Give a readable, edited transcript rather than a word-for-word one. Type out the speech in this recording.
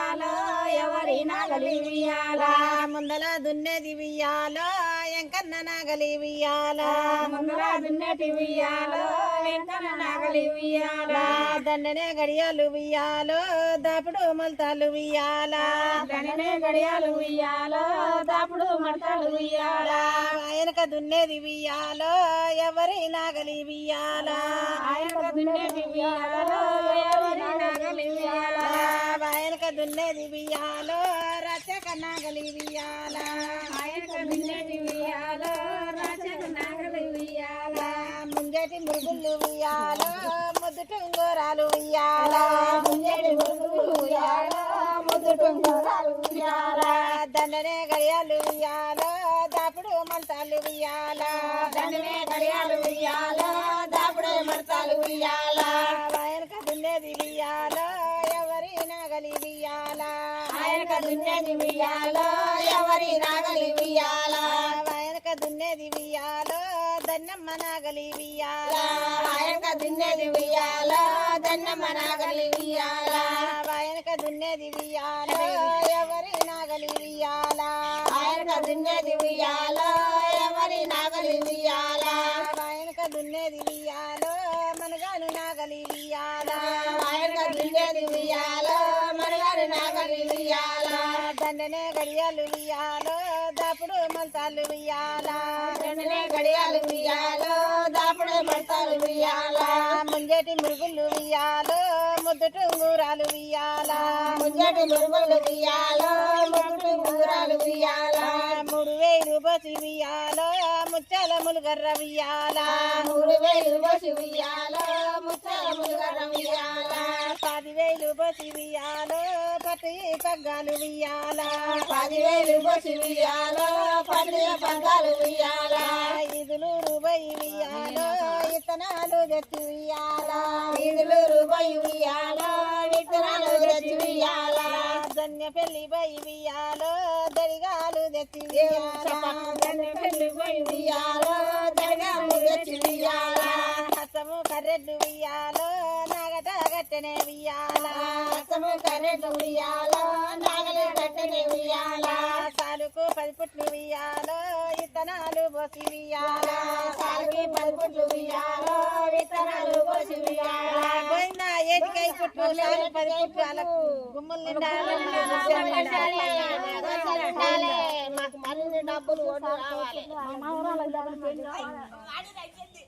ఉయ్యాలో ఎవరి నాగలి ఉయ్యాలా ముందల దున్నెది ఉయ్యాలో ఎంకన్న నాగలి ఉయ్యాలా ముందర దున్నటి ఉయ్యాలో వెంకన్న నాగలి ఉయ్యాలా దండనే గడియాలు ఉయ్యాలో దాపుడు మొలతాలు ఉయ్యాలా దండనే గడియాలు ఉయ్యాలో దాపుడు మడతలు ఉయ్యాలా ఆయనక దున్నేది ఉయ్యాలో ఎవరి నాగలి ఉయ్యాలా ఆయనక దున్నటి ఉయ్యాలో ఎవరి నాగలి ఉయ్యాలా ఆయనక దున్నేది ఉయ్యాలో రచక నాగలి ఉయ్యాలా ఆయనక దున్నటి ఉయ్యాలో రాచక నాగలి ఉయ్యాలా ముంజటి మురుగులు ఉయ్యాలో ముద్దు టొంగోరాలు ఉయ్యాలా ముంజటి మురుగులు ఉయ్యాలో ముద్దు టొంగరాలు ఉయ్యాలా దండనే గడియాలు ఉయ్యాలో దాపుడు మంతాలు ఉయ్యాలా దండనే గడియాలు ఉయ్యాలో దాపుడే మడతాలు ఉయ్యాలా ఆయనక దున్నేది ఉయ్యాలో ఎవరి నాగలి ఉయ్యాలా ఆయనక దున్నటి ఉయ్యాలో ఎవరి నాగలి ఉయ్యాలా ఆయనక దున్నేది ఉయ్యాలో దన్నమ్మ నాగలి ఉయ్యాలా ఆయనక దున్నటి ఉయ్యాలో దన్నమ్మ నాగలి ఉయ్యాలా ఆయనక దున్నేది ఉయ్యాలో ఎవరి నాగలి ఉయ్యాలా ఆయనక దున్నటి ఉయ్యాలో ఎవరి నాగలి ఉయ్యాలా ఆయనక దున్నేది ఉయ్యాలో మనగాను నాగలి ఉయ్యాలా ఆయనక దున్నటి ఉయ్యాలో మరగారి నాగలి ఉయ్యాలా దండనే గడియాలు ఉయ్యాలో దాపుడు మంతాలు ఉయ్యాలా దండనే గడియాలు ఉయ్యాలో దాపుడే మడతాలు ఉయ్యాలా ముంజటి మురుగులు ఉయ్యాలో ముద్దు టొంగూరాలు ఉయ్యాలా ముంజటి మురుగులు ఉయ్యాలో ముగ్గురు ముగ్గురాలు ఉయ్యాలా 3000 బసి ఉయ్యాలో ముచ్చాల ములుగర్ర ఉయ్యాలా 3000 బసి ఉయ్యాలో ముచ్చాల ములుగర్ర ఉయ్యాలా 10,000 బసి ఉయ్యాలో పట్టి పగ్గాలు ఉయ్యాలా 10,000 బసి ఉయ్యాలో పట్టి పగ్గాలు ఉయ్యాలా 5 ఉయ్యాలో ఇత్తనాలు తెచ్చి ఉయ్యాలా 5 రూపాయలు ఉయ్యాలో విత్తనాలు తెచ్చి ఉయ్యాలా ధన్య పెళ్లి బై ఉయ్యాలో దడిగాలు తెచ్చి ఉయ్యాలా పెళ్లి పోయి ఉయ్యాలో దరగాలు తెచ్చి ఉయ్యాలా హసము కర్రెడ్లు ఉయ్యాలో నాగట గట్టెనే ఉయ్యాలా రసము కర్రెలు ఉయ్యాలో నాగలి కట్టెని ఉయ్యాలా సాలుకు 10 పుట్లు ఉయ్యాలో ఇత్తనాలు పోసి ఉయ్యాలా సాలుకి 10 పుట్లు ఉయ్యాలో విత్తనాలు పోసి ఉయ్యాలా పోయిందా ఏటికై పుట్లు సాలు 10 పుట్లు అలా గుమ్మలు నిండా మాకు మరిన్ని డబ్బులు రావాలి